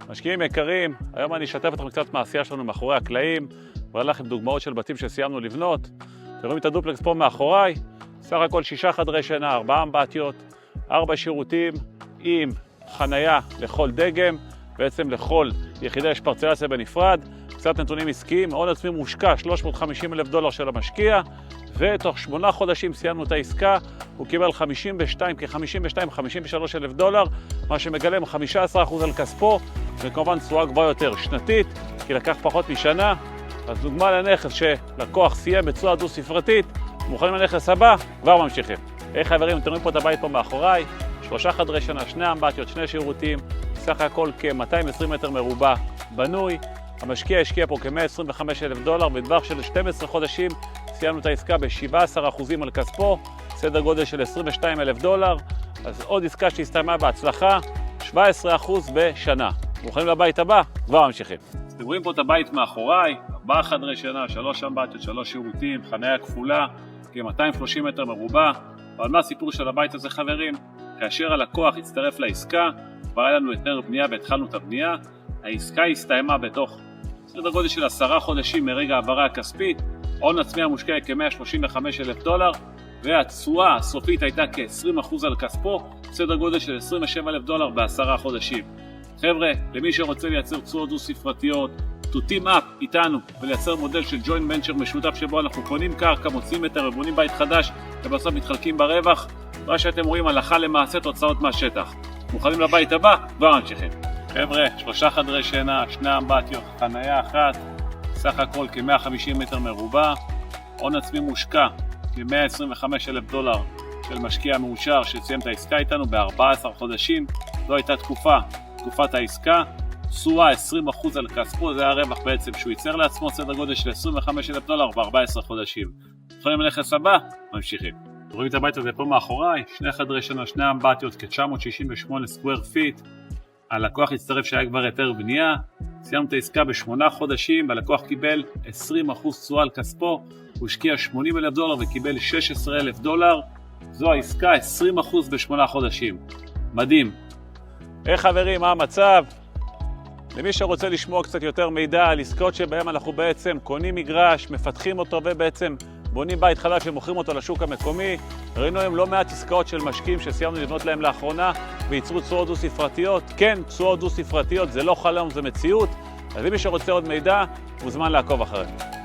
משקיעים יקרים, היום אני אשתף אתכם קצת מהעשייה שלנו מאחורי הקלעים ואראה לכם דוגמאות של בתים שסיימנו לבנות. אתם רואים את הדופלקס פה מאחוריי, סך הכל 6 חדרי שינה, 4 אמבטיות, 4 שירותים עם חנייה לכל דגם, בעצם לכל יחידה יש פרצלציה בנפרד. קצת נתונים עסקיים, הון עצמי מושקע $350,000 של המשקיע, ותוך 8 חודשים סיימנו את העסקה, הוא קיבל $53,000, מה שמגלם 15% על כספו, וכמובן תשואה גבוהה יותר שנתית, כי לקח פחות משנה. אז דוגמה לנכס שלקוח סיים בתשואה דו-ספרתית, מוכנים לנכס הבא, כבר ממשיכים. היי חברים, אתם רואים פה את הבית פה מאחוריי, 3 חדרי שינה, 2 אמבטיות, 2 שירותים, סך הכל כ-220 מטר מרובע בנוי. המשקיע השקיע פה כ-$125,000, בטווח של 12 חודשים סיימנו את העסקה ב-17% על כספו, סדר גודל של $22,000, אז עוד עסקה שהסתיימה בהצלחה, 17% בשנה. מוכנים לבית הבא? כבר ממשיכים. אתם רואים פה את הבית מאחוריי, 4 חדרי שינה, 3 אמבטיות, 3 שירותים, חניה כפולה, כ-230 מטר מרובע. אבל מה הסיפור של הבית הזה חברים? כאשר הלקוח הצטרף לעסקה, כבר היה לנו היתר בנייה והתחלנו את הבנייה, העסקה הסתיימה בתוך סדר גודל של 10 חודשים מרגע העברה הכספית, הון עצמי המושקע כ-$135,000, והתשואה הסופית הייתה כ-20% על כספו, סדר גודל של $27,000 ב10 חודשים. חבר'ה, למי שרוצה לייצר תשואות דו-ספרתיות, to team up איתנו ולייצר מודל של joint venture משותף שבו אנחנו קונים קרקע, מוצאים היתר ובונים בית חדש ובסוף מתחלקים ברווח, מה שאתם רואים הלכה למעשה תוצאות מהשטח. מוכנים לבית הבא? כבר ממשיכים. חבר'ה, 3 חדרי שינה, 2 אמבטיות, חניה אחת, סך הכל כ-150 מטר מרובע, הון עצמי מושקע כ-$125,000 של משקיע מאושר שסיים את העסקה איתנו ב-14 חודשים. זו הייתה תקופת העסקה, תשואה 20% על כספו, זה הרווח בעצם שהוא ייצר לעצמו, סדר גודל של $25,000 ב-14 חודשים. יכולים לנכס הבא? ממשיכים. רואים את הבית הזה פה מאחוריי, 2 חדרי שינה, 2 אמבטיות, כ-968 סקוואר פיט. הלקוח הצטרף שהיה כבר היתר בנייה, סיימנו את העסקה ב8 חודשים, והלקוח קיבל 20% תשואה על כספו, הוא השקיע $80,000 וקיבל $16,000, זו העסקה 20% ב8 חודשים. מדהים. היי חברים, מה המצב? למי שרוצה לשמוע קצת יותר מידע על עסקאות שבהם אנחנו בעצם קונים מגרש, מפתחים אותו ובעצם בונים בית חדש ומוכרים אותו לשוק המקומי. ראינו היום לא מעט עסקאות של משקיעים שסיימנו לבנות להם לאחרונה וייצרו תשואות דו-ספרתיות. כן, תשואות דו-ספרתיות זה לא חלום, זה מציאות. אז למי שרוצה עוד מידע, מוזמן לעקוב אחרינו.